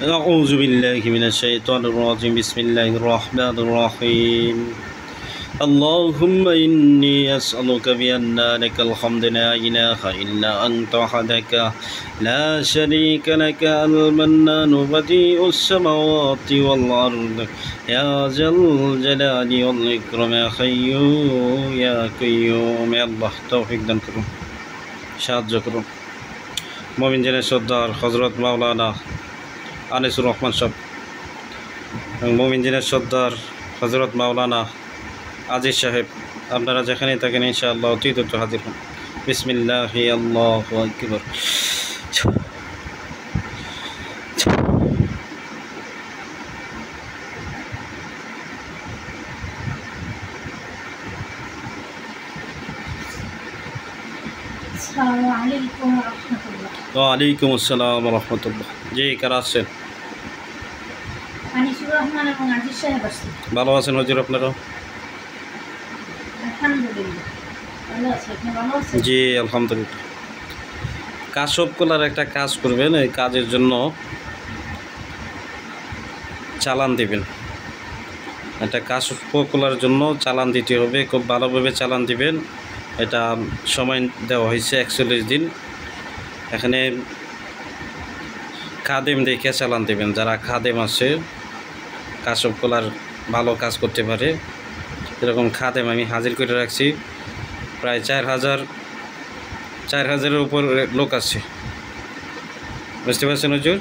أعوذ بالله من الشيطان الرجيم بسم الله الرحمن الرحيم اللهم إني أسألك بأن لك الحمد لا إله إلا أنت وحدك لا شريك لك المنان بديع السماوات والأرض يا ذا الجلال والإكرام يا حي يا قيوم يا الله توفيق দান করুন সাহায্য করুন মুমিন জানের সর্দার হযরত মাওলানা আনিসুর রহমান সাহেব এবং মুমিন জানের সর্দার হযরত মাওলানা আজিজ সাহেব আপনারা যেখানেই থাকেন ইনশাআল্লাহ অতি দ্রুত হাজির হন বিসমিল্লাহি আল্লাহু আকবার ওয়ালাইকুম আসসালাম ওয়া রাহমাতুল্লাহ জি কারা আছেন আনিসুর রহমান এবং আজিজ সাহেব আছেন ভালো আছেন হুজুর আপনারা আলহামদুলিল্লাহ ভালো আছি আপনি ভালো আছেন জি আলহামদুলিল্লাহ কাশব কলার একটা কাজ করবেন এই কাজের জন্য চালান দিবেন একটা কাশব কলার জন্য চালান দিতে হবে খুব ভালোভাবে চালান দিবেন এটা সময় দেওয়া হয়েছে 41 দিন এখানে খাদেম দেখে চালান দেবেন যারা খাদেম আছে কাশব কলার ভালো কাজ করতে পারে এরকম খাদেম আমি হাজির করে রাখছি প্রায় 4000-এর উপর লোক আছে বুঝতে পারছেন হুজুর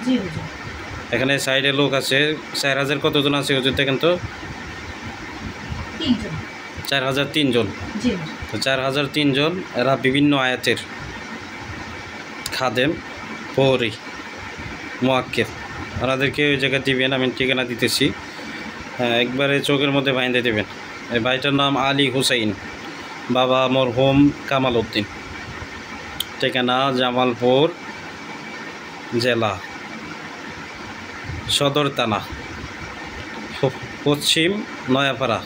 জি হুজুর এখানে সাইডে লোক আছে 4000 কতজন আছে হুজুর দেখেন তো 4003 জন জি তো 4003 জন এরা বিভিন্ন আয়াতের খাদেম পৌরি মুয়াক্কির ওনাদেরকে ওই জায়গায় দিবেন আমি ঠিকানা দিতেছি হ্যাঁ একবারে চোখের মধ্যে বাইন্ধে দেবেন এই ভাইটার নাম আলী হুসাইন বাবা মরহুম কামাল উদ্দিন ঠিকানা জামালপুর জেলা সদর থানা পশ্চিম নয়াপাড়া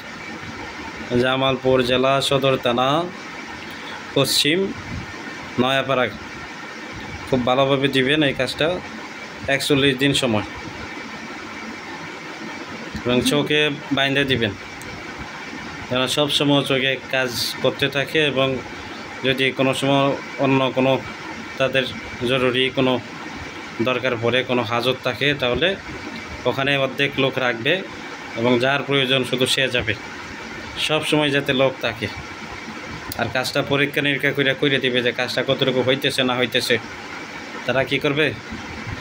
জামালপুর জেলা সদর থানা পশ্চিম নয়াপাড়া খুব ভালোভাবে দিবেন এই কাজটা 41 দিন সময় এবং চোখে বাইন্ধে দিবেন যেন সবসময় চোখে কাজ করতে থাকে এবং যদি কোনো সময় অন্য কোনো তাদের জরুরি কোনো দরকার পড়ে কোনো হাজত থাকে তাহলে ওখানে অর্ধেক লোক রাখবে এবং যার প্রয়োজন শুধু সে যাবে সব সময় যাতে লোক থাকে আর কাজটা পরীক্ষা নিরীক্ষা করে দিবে যে কাজটা কতটুকু হইতেছে না হইতেছে তারা কি করবে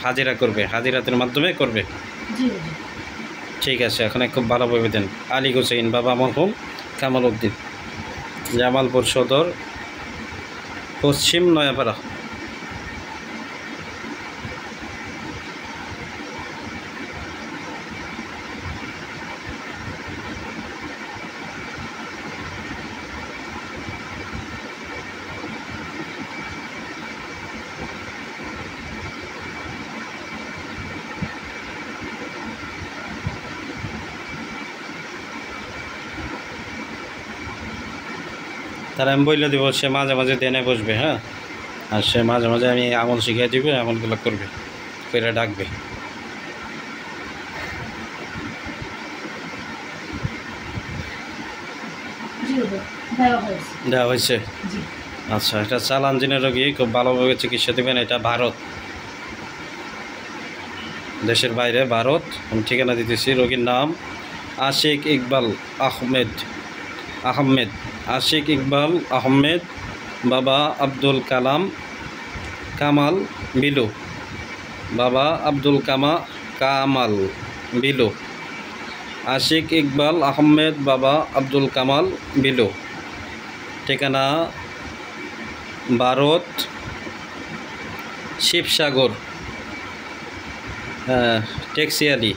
হাজিরা করবে হাজিরাতের মাধ্যমে করবে জি ঠিক আছে এখানে খুব ভালোভাবে দেন আলী হুসেইন বাবা মরহুম কামাল উদ্দিন জামালপুর সদর পশ্চিম নয়াপাড়া তারা আমি বললে দেবো সে মাঝে মাঝে দেনে বসবে হ্যাঁ আর সে মাঝে মাঝে আমি আমল শিখিয়ে দিবে আমলগুলো করবে করে ডাকবে জি হুজুর দেওয়া হয়েছে দেওয়া হয়েছে জি আচ্ছা এটা চালান জিনের রোগী খুব ভালোভাবে চিকিৎসা দেবেন এটা ভারত দেশের বাইরে ভারত আমি ঠিকানা দিতেছি রোগীর নাম আশিক ইকবাল আহমেদ আশিক ইকবাল আহমেদ বাবা আব্দুল কামাল বিলু বাবা আব্দুল কামাল বিলু আশিক ইকবাল আহমেদ বাবা আব্দুল কামাল বিলু ঠিকানা Bharat Sivasagar Teksiali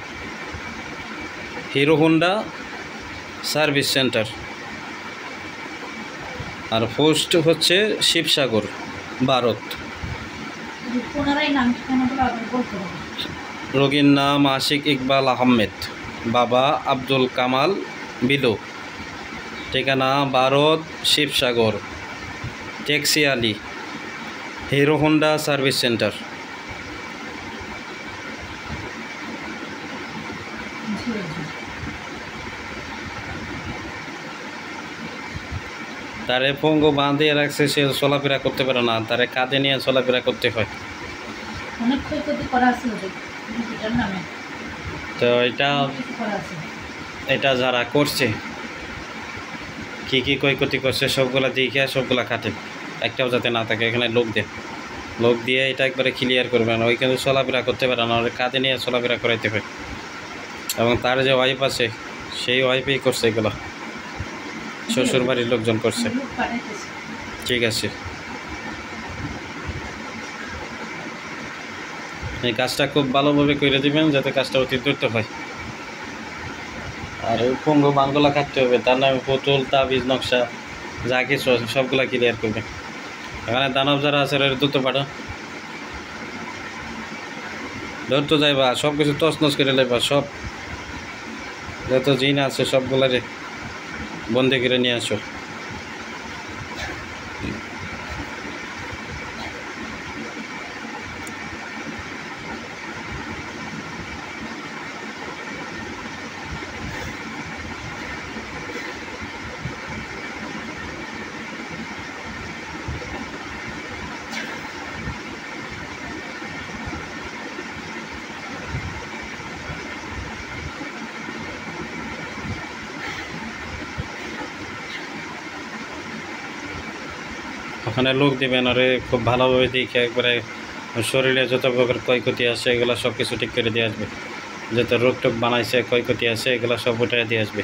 Hero Honda service centre আর পোস্ট হচ্ছে শিবসাগর ভারত পুনরায় নাম ঠিকানাগুলো আবার বলতে হবে রোগীর নাম আশিক ইকবাল আহমেদ বাবা আব্দুল কামাল বিলু ঠিকানা Bharat Sivasagar Teksiali Hero Honda service centre জি হুজুর। তারে পঙ্গু বাঁধিয়ে রাখছে, সে চলাফেরা করতে পারে না, তারে কাঁধে নিয়ে চলাফেরা করতে হয়। অনেক ক্ষয়ক্ষতি করা আছে হুজুর এটার নামে, তো এটা অনেক কিছু করা আছে। এটা যারা করছে, কী কী ক্ষয়ক্ষতি করছে সবগুলা দেখে সবগুলা কাটে, একটাও যাতে না থাকে। এখানে লোক দিয়ে এটা একবারে ক্লিয়ার করবেন। ওই কিন্তু চলাফেরা করতে পারে না, ওর কাঁধে নিয়ে চলাফেরা করাইতে হয়। এবং তার যে ওয়াইফ আছে, সেই ওয়াইফেই করছে এগুলো, শ্বশুর বাড়ির লোকজন করছে। লোক পাঠাইতেছে। ঠিক আছে, এই কাজটা খুব ভালোভাবে করে দিবেন যাতে কাজটা অতি দ্রুত হয়। আর ওই পঙ্গু বানগুলা কাটতে হবে, তার নামে পুতুল, তাবিজ, নকশা যা কিছু আছে সবগুলা ক্লিয়ার করবে। এখানে দানব যারা আছে ওরা দ্রুত পাঠা ধরত যাইবা, সব কিছু তছনছ করে লাইবা, সব যত জিন আছে সবগুলারে বন্দি করে নিয়ে আসো। ওখানে লোক দিবেন, আরে খুব ভালোভাবে দেখে একবারে শরীরে যত প্রকার ক্ষয়ক্ষতি আছে এগুলো সব কিছু ঠিক করে দিয়ে আসবে। যত রোগ টোগ বানাইছে, ক্ষয়ক্ষতি আছে, এগুলো সব উঠে দিয়ে আসবে,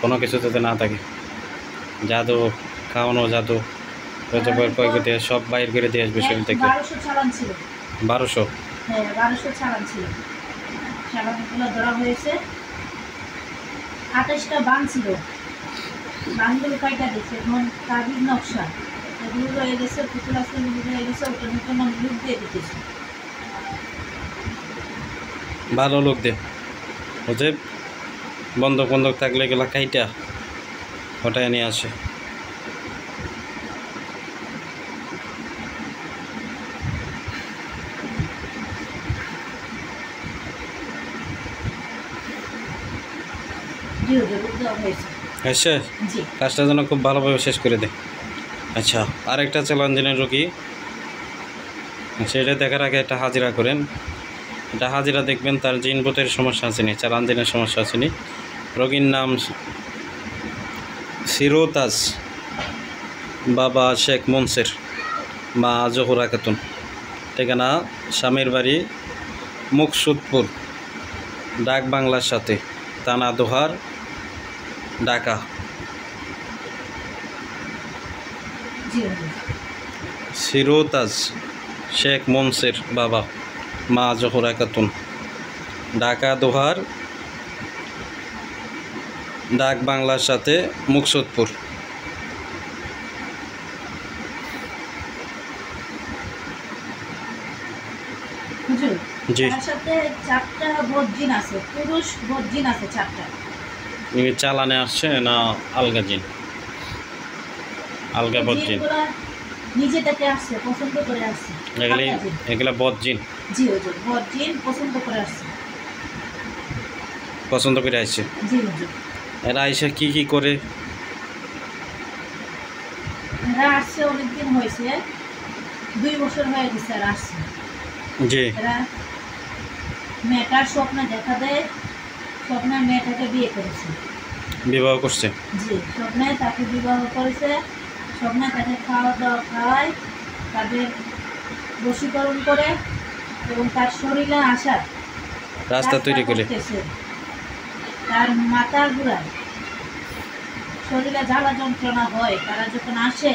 কোনো কিছু যাতে না থাকে। জাদু খাওয়ানো, জাদু যত প্রকার ক্ষয়ক্ষতি আছে সব বাইর করে দিয়ে আসবে শরীর থেকে। 1200 চালান ছিল। 1200? হ্যাঁ 1200 চালান ছিল। চালানগুলো ধরা হয়েছে। 28টা বান ছিল, বানগুলো কাইটা দিচ্ছে। এখন তাবিজ নকশা এগুলো রয়ে গেছে, পুতুল আছে এগুলো রয়ে গেছে, ওটার মতো নাম লুক দিয়ে দিতেছে। ভালো লোক দে, বুঝে বন্ধক থাকলে এগুলো কাইটা ওটাই নিয়ে আসে। জি হুজুর দেওয়া হয়েছে। আচ্ছা, জি কাজটা যেন খুব ভালোভাবে শেষ করে দেয়। আচ্ছা, আরেকটা চ্যালেঞ্জিনের রোগী, সেটা দেখার আগে একটা হাজিরা করেন। এটা হাজিরা দেখবেন তার জিনভূতের সমস্যা আসেনি, চ্যালেঞ্জিনের সমস্যা আসেনি। রোগীর নাম সিরোতাজ, বাবা শেখ মনসের, মা জহুরা খাতুন। ঠিকানা স্বামীর বাড়ি মুকসুদপুর, ডাক বাংলার সাথে, থানা দোহার, ঢাকা। জি হুজুর। সিরোতাজ শেখ মনসের বাবা, মা জহুরা খাতুন, ঢাকা দোহার, ডাক বাংলার সাথে, মুকসুদপুর। হুজুর জি, তার সাথে 4টা বজ্জিন আছে, পুরুষ বজ্জিন আছে 4টা। চালানে আসছে না আলগা জিন? আলগা বদ জিন, জিনগুলা নিজে থেকে আসছে, পছন্দ করে আসছে। এগুলি আলগা জিন। এগুলা বদ জিন জি হুজুর বজ্জিন পছন্দ করে আসছে। পছন্দ করে আসছে। জি হুজুর। এরা আইসা কি কি করে? এরা আসছে অনেকদিন হয়েছে, 2 বছর হয়ে গেছে এরা আসছে। জি, এরা মেয়েটার স্বপ্নে দেখা দেয়, স্বপ্নে মেয়েটাকে বিয়ে করেছে। বিবাহ করছে। জি স্বপ্নে তাকে বিবাহ করেছে, স্বপ্নে তাকে খাওয়া দাওয়া খাওয়ায়, তাদের বশীকরণ করে এবং তার শরীরে আসার রাস্তা তৈরি করে। করতেছে। তার মাথা ঘুরায়, শরীরে জ্বালা যন্ত্রণা হয়, তারা যখন আসে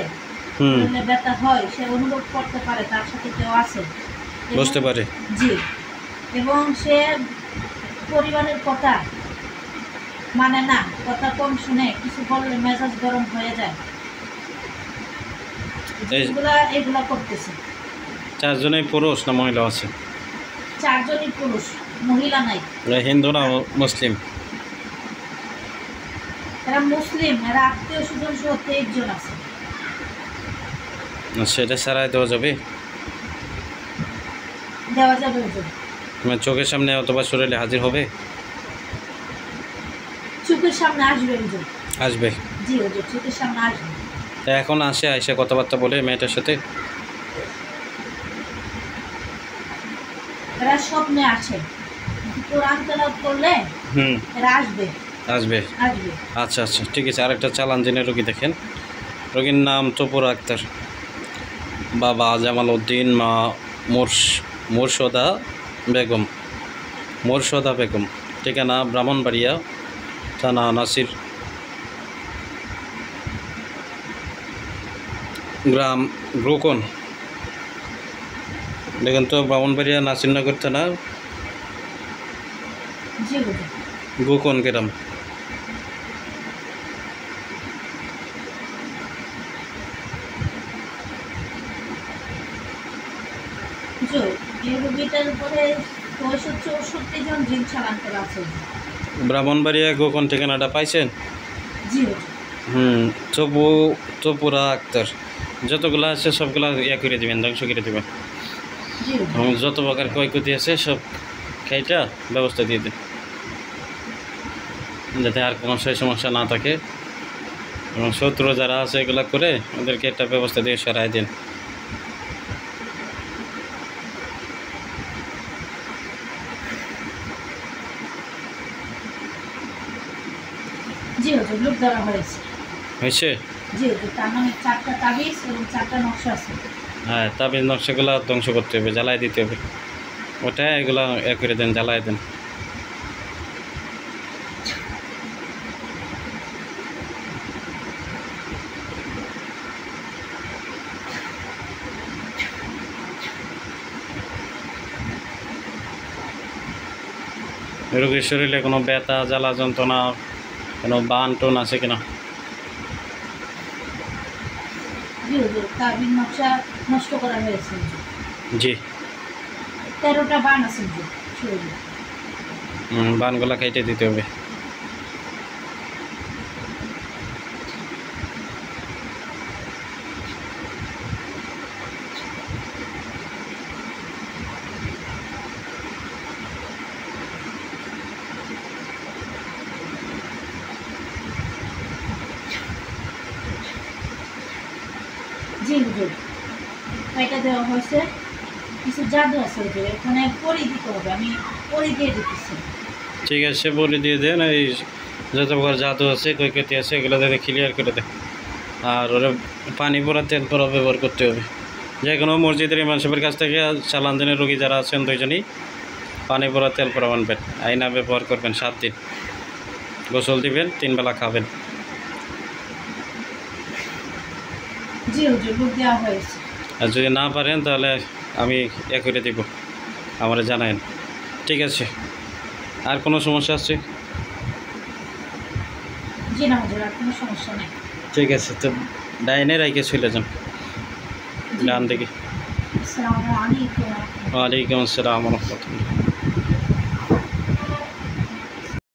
হুম, শরীরে ব্যথা হয়, সে অনুভব করতে পারে তার সাথে কেউ আছে। এবং- বুঝতে পারে। জি, এবং সে পরিবারের কথা মানে না, কথা কম শুনে, কিছু বললে মেজাজ গরম হয়ে যায়। এগুলা করতেছে। 4 জনেই পুরুষ না মহিলা আছে? 4 জনই পুরুষ, মহিলা নাই। এরা হিন্দু না মুসলিম? এরা মুসলিম, এরা আত্মীয় স্বজন সহ 23 জন আছে। সেটা সারাই দেওয়া যাবে? দেওয়া যাবে হুজুর। তোমার চোখের সামনে অথবা শরীরে হাজির হবে? চোখের সামনে আসবে হুজুর। আসবে? জি হুজুর, চোখের সামনে আসবে। তা এখন আসে আইসা কথাবার্তা বলে মেয়েটার সাথে? এরা স্বপ্নে আসে, কিন্তু কোরআন তেলাওয়াত করলে এরা আসবে। আসবে? আসবে। আচ্ছা আচ্ছা, ঠিক আছে। আরেকটা চালান দিনের রোগী দেখেন। রোগীর নাম তপুরা আক্তার, বাবা জামাল উদ্দিন, মা মুর্শদা বেগম। মুর্শদা বেগম, ঠিকানা ব্রাহ্মণবাড়িয়া, থানা নাসির, গ্রাম গ্রোকন। দেখেন তো, ব্রাহ্মণবাড়িয়া নাসিরনগর থানা জি হুজুর। গোকন গ্রাম। হুজুর, এই রোগীটার উপরে ৬৬ জন জিন চালান করা আছে। ব্রাহ্মণবাড়িয়া গোকন ঠিকানাটা পাইছেন? জি হুজুর। তপুরা আক্তার, যতগুলো আছে সবগুলা ইয়া করে দেবেন, ধ্বংস করে দেবেন। জি হুজুর। এবং যত প্রকার ক্ষয়ক্ষতি আছে সব খাইটা ব্যবস্থা দিয়ে দেন, যাতে আর কোনো সমস্যা না থাকে। এবং শত্রু যারা আছে এগুলা করে ওদেরকে একটা ব্যবস্থা দিয়ে সরাই দিন। জি হুজুর, লোক ধরা হয়েছে। হয়েছে? জি হুজুর, তার মানে 4টা তাবিজ এবং 4টা নকশা আছে। হ্যাঁ, তাবিজ নকশাগুলো ধ্বংস করতে হবে, জ্বালাই দিতে হবে। ওটা এগুলা এ করে দেন, জ্বালাই দেন। রোগীর শরীরে কোনো ব্যথা, জ্বালা যন্ত্রণা, কোনো বান টোন আছে কিনা? জি হুজুর, তাবিজ নকশা নষ্ট করা হয়েছে হুজুর। জি। 13টা বান আছে হুজুর শরীরে। বানগুলা কেটে দিতে হবে। জি হুজুর, এটা দেওয়া হয়েছে। কিছু জাদু আছে হুজুর, এখানে পরি দিতে হবে, আমি পরি দিয়ে দিতেছি। ঠিক আছে, বলে দিয়ে দেন। এই যত প্রকার জাদু আছে, ক্ষয়ক্ষতি আছে, এগুলো যাতে ক্লিয়ার করে দেয়। আর ওরা পানি পড়া, তেল পড়া ব্যবহার করতে হবে। যে কোনো মসজিদের ইমাম সাহেবের কাছ থেকে চালান দিনের রোগী যারা আছেন দুইজনই পানি পড়া, তেল পড়া আনবেন, আয়না ব্যবহার করবেন 7 দিন, গোসল দিবেন, 3 বেলা খাবেন। জি হুজুর, লোক দেওয়া হয়েছে। আর যদি না পারেন তাহলে আমি এ করে দিব, আমার জানায়েন। ঠিক আছে? আর কোনো সমস্যা আছে? জি না হুজুর, আর কোনো সমস্যা নেই। ঠিক আছে, তো ডাইনে রাইকে চলে যান, ডান দিকে। আসসালামু আলাইকুম। ওয়ালাইকুম আসসালাম রহমতুল্লাহ।